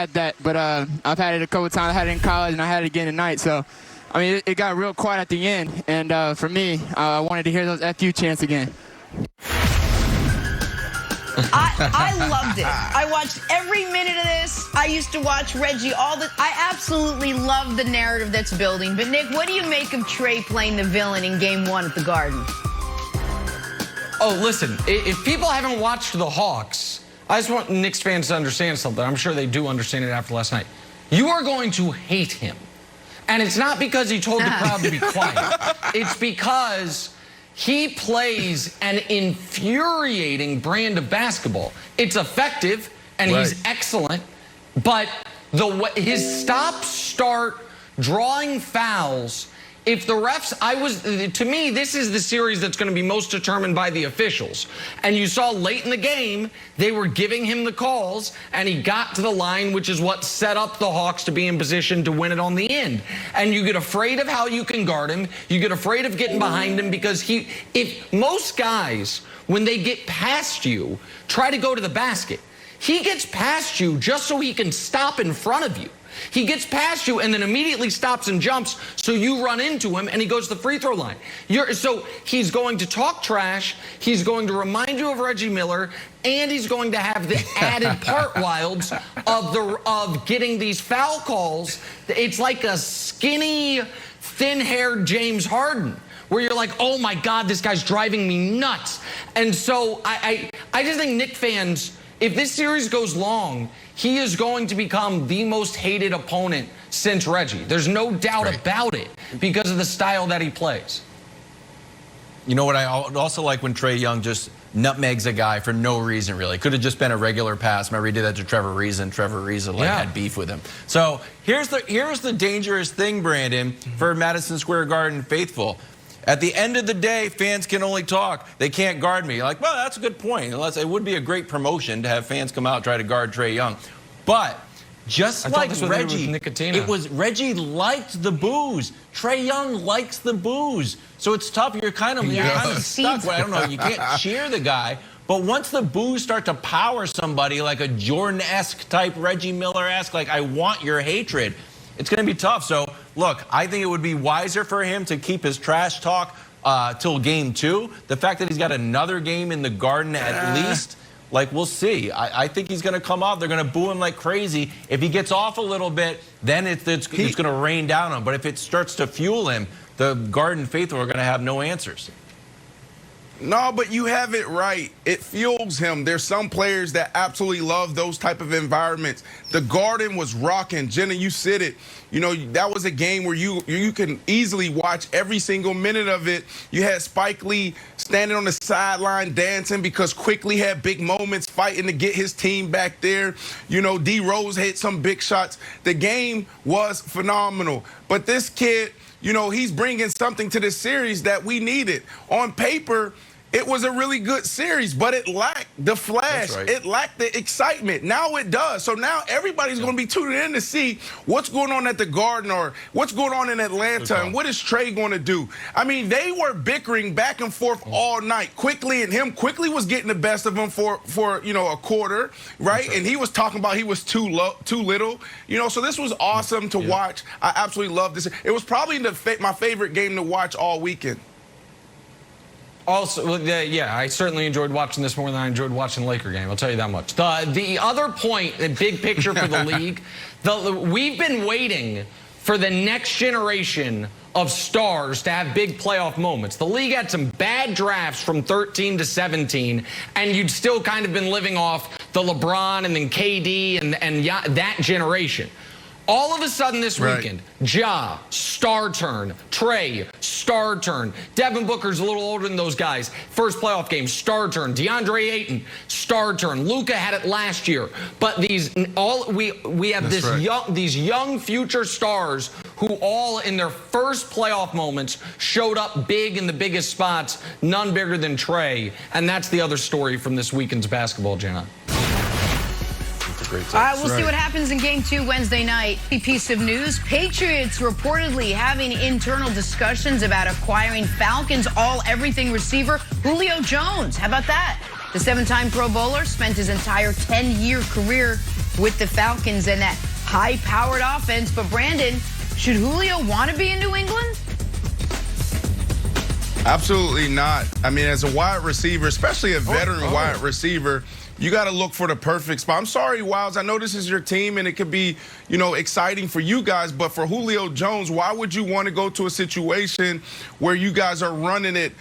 had that, but I've had it a couple times. I had it in college, and I had it again tonight. So, I mean, it got real quiet at the end, and for me, I wanted to hear those FU chants again. I loved it. I watched every minute of this. I used to watch Reggie I absolutely love the narrative that's building. But, Nick, what do you make of Trae playing the villain in Game 1 at the Garden? Oh, listen, if people haven't watched the Hawks, I just want Knicks fans to understand something. I'm sure they do understand it after last night. You are going to hate him. And it's not because he told the crowd to be quiet. It's because he plays an infuriating brand of basketball. It's effective, and he's excellent, but his stop-start drawing fouls, if the refs, to me, this is the series that's going to be most determined by the officials. And you saw late in the game, they were giving him the calls, and he got to the line, which is what set up the Hawks to be in position to win it on the end. And you get afraid of how you can guard him. You get afraid of getting behind him because if most guys, when they get past you, try to go to the basket, he gets past you just so he can stop in front of you. He gets past you and then immediately stops and jumps, so you run into him and he goes to the free throw line. So he's going to talk trash, he's going to remind you of Reggie Miller, and he's going to have the added part, Wilds, of getting these foul calls. It's like a skinny, thin-haired James Harden, where you're like, oh my God, this guy's driving me nuts. And so I just think Knicks fans, if this series goes long, he is going to become the most hated opponent since Reggie. There's no doubt about it because of the style that he plays. You know what I also like when Trae Young just nutmegs a guy for no reason, really. Could have just been a regular pass. Remember, he did that to Trevor Ariza, and Trevor Ariza had beef with him. So here's the dangerous thing, Brandon, for Madison Square Garden faithful. At the end of the day, fans can only talk. They can't guard me. Like, well, that's a good point. Unless it would be a great promotion to have fans come out and try to guard Trae Young. But just like Reggie, Reggie liked the booze. Trae Young likes the booze. So it's tough. You're kind of stuck. Well, I don't know. You can't cheer the guy. But once the boos start to power somebody like a Jordan-esque type, Reggie Miller-esque, like I want your hatred, it's going to be tough. So, look, I think it would be wiser for him to keep his trash talk till Game 2. The fact that he's got another game in the Garden at least, like, we'll see. I think he's going to come off. They're going to boo him like crazy. If he gets off a little bit, then it's going to rain down on him. But if it starts to fuel him, the Garden faithful are going to have no answers. No, but you have it right. It fuels him. There's some players that absolutely love those type of environments. The Garden was rocking. Jenna, you said it. You know, that was a game where you can easily watch every single minute of it. You had Spike Lee standing on the sideline dancing because Quickly had big moments fighting to get his team back there. You know, D. Rose hit some big shots. The game was phenomenal. But this kid, you know, he's bringing something to this series that we needed. On paper, it was a really good series, but it lacked the flash. It lacked the excitement. Now it does. So now everybody's going to be tuning in to see what's going on at the Garden or what's going on in Atlanta and what is Trae going to do. I mean, they were bickering back and forth all night. Quickly and him. Quickly was getting the best of him for you know, a quarter, right? And he was talking about he was too little. You know, so this was awesome to watch. I absolutely loved this. It was probably my favorite game to watch all weekend. Also, yeah, I certainly enjoyed watching this more than I enjoyed watching the Laker game. I'll tell you that much. The other point, the big picture for the league, we've been waiting for the next generation of stars to have big playoff moments. The league had some bad drafts from 13 to 17, and you'd still kind of been living off the LeBron and then KD and that generation. All of a sudden this weekend, Ja, star turn. Trae, star turn. Devin Booker's a little older than those guys. First playoff game, star turn. DeAndre Ayton, star turn. Luka had it last year. But we have these young future stars who all in their first playoff moments showed up big in the biggest spots, none bigger than Trae. And that's the other story from this weekend's basketball, Jenna. All right, we'll see what happens in Game 2 Wednesday night. Piece of news, Patriots reportedly having internal discussions about acquiring Falcons all-everything receiver Julio Jones. How about that? The 7-time Pro Bowler spent his entire 10-year career with the Falcons and that high-powered offense. But Brandon, should Julio want to be in New England? Absolutely not. I mean, as a wide receiver, especially a veteran wide receiver, you got to look for the perfect spot. I'm sorry, Wilds. I know this is your team, and it could be, exciting for you guys. But for Julio Jones, why would you want to go to a situation where you guys are running it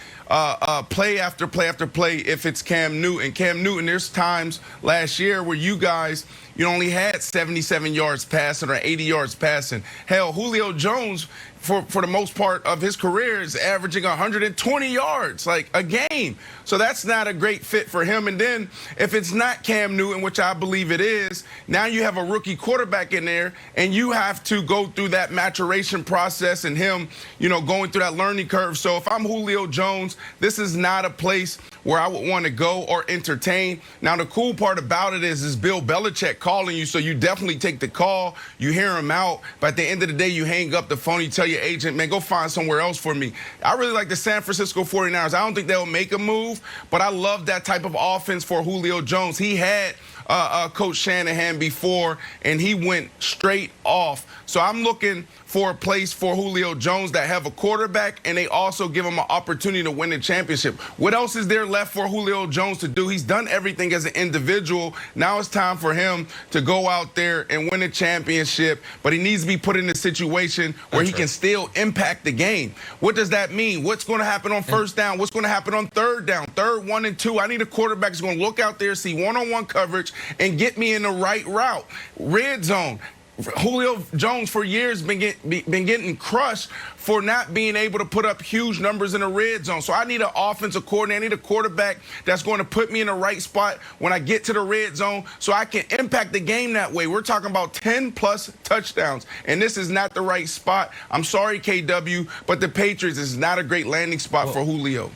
play after play after play if it's Cam Newton? Cam Newton, there's times last year where you guys, only had 77 yards passing or 80 yards passing. Hell, Julio Jones, for the most part of his career, is averaging 120 yards, like a game. So that's not a great fit for him. And then if it's not Cam Newton, which I believe it is, now you have a rookie quarterback in there, and you have to go through that maturation process and him, going through that learning curve. So if I'm Julio Jones, this is not a place where I would want to go or entertain. Now, the cool part about it is Bill Belichick calling you, so you definitely take the call. You hear him out, but at the end of the day, you hang up the phone. You tell your agent, man, go find somewhere else for me. I really like the San Francisco 49ers. I don't think they'll make a move, but I love that type of offense for Julio Jones. He had Coach Shanahan before, and he went straight off. So I'm looking for a place for Julio Jones that have a quarterback, and they also give him an opportunity to win the championship. What else is there left for Julio Jones to do? He's done everything as an individual. Now it's time for him to go out there and win a championship, but he needs to be put in a situation where he can still impact the game. What does that mean? What's going to happen on first down? What's going to happen on third down? Third, 1 and 2. I need a quarterback who's going to look out there, see one-on-one coverage, and get me in the right route. Red zone. Julio Jones for years been getting crushed for not being able to put up huge numbers in the red zone. So I need an offensive coordinator. I need a quarterback that's going to put me in the right spot when I get to the red zone so I can impact the game that way. We're talking about 10-plus touchdowns, and this is not the right spot. I'm sorry, KW, but the Patriots is not a great landing spot for Julio.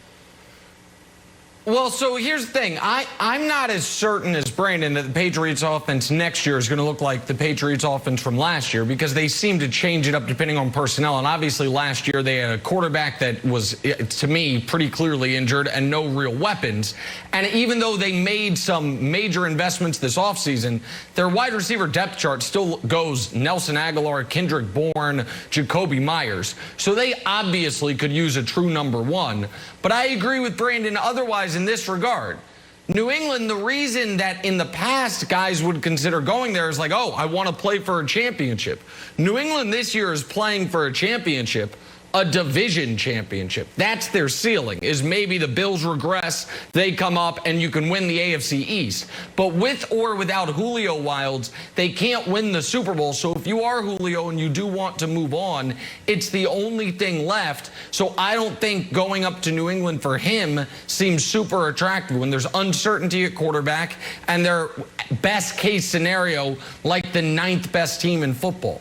Well, so here's the thing. I'm not as certain as Brandon that the Patriots offense next year is going to look like the Patriots offense from last year, because they seem to change it up depending on personnel. And obviously last year they had a quarterback that was, to me, pretty clearly injured and no real weapons. And even though they made some major investments this offseason, their wide receiver depth chart still goes Nelson Aguilar, Kendrick Bourne, Jacoby Myers. So they obviously could use a true number one. But I agree with Brandon otherwise in this regard. New England, the reason that in the past guys would consider going there is like, oh, I want to play for a championship. New England this year is playing for a championship, a division championship. That's their ceiling, is maybe the Bills regress, they come up, and you can win the AFC East. But with or without Julio Wilds, they can't win the Super Bowl. So if you are Julio and you do want to move on, it's the only thing left. So I don't think going up to New England for him seems super attractive when there's uncertainty at quarterback and their best case scenario like the 9th best team in football.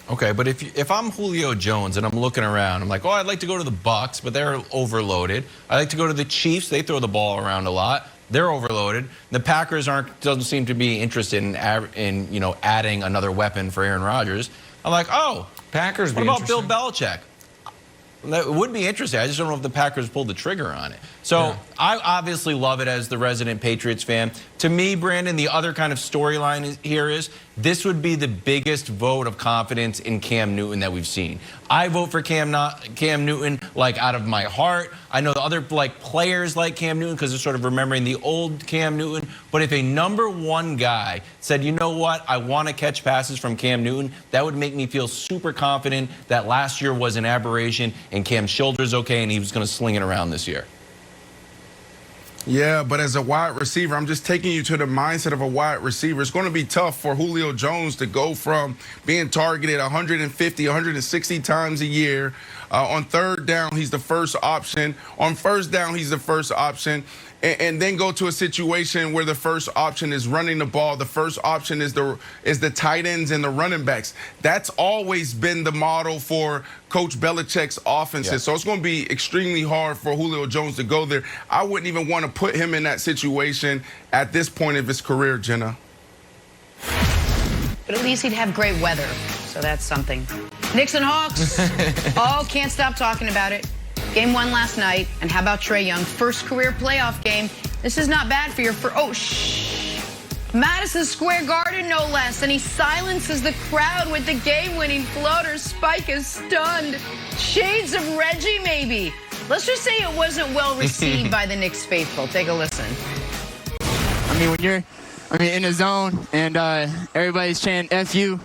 Okay, but if I'm Julio Jones and I'm looking around, I'm like, oh, I'd like to go to the Bucs, but they're overloaded. I'd like to go to the Chiefs. They throw the ball around a lot. They're overloaded. The Packers doesn't seem to be interested in adding another weapon for Aaron Rodgers. I'm like, oh, Packers. What about Bill Belichick? That would be interesting. I just don't know if the Packers pulled the trigger on it. So yeah. I obviously love it as the resident Patriots fan. To me, Brandon, the other kind of storyline here is this would be the biggest vote of confidence in Cam Newton that we've seen. I vote for Cam Newton like out of my heart. I know the other players like Cam Newton because they're sort of remembering the old Cam Newton. But if a #1 guy said, you know what, I want to catch passes from Cam Newton, that would make me feel super confident that last year was an aberration and Cam's shoulder's okay and he was going to sling it around this year. Yeah, but as a wide receiver, I'm just taking you to the mindset of a wide receiver. It's going to be tough for Julio Jones to go from being targeted 150, 160 times a year. On third down, he's the first option. On first down, he's the first option. And then go to a situation where the first option is running the ball. The first option is the tight ends and the running backs. That's always been the model for Coach Belichick's offenses. Yeah. So it's going to be extremely hard for Julio Jones to go there. I wouldn't even want to put him in that situation at this point of his career, Jenna. But at least he'd have great weather, so that's something. Knicks and Hawks, can't stop talking about it. Game 1 last night, and how about Trae Young? First career playoff game. This is not bad for your first. Madison Square Garden, no less, and he silences the crowd with the game-winning floater. Spike is stunned. Shades of Reggie, maybe. Let's just say it wasn't well received by the Knicks faithful. Take a listen. I mean, when you're in the zone and everybody's chanting F you,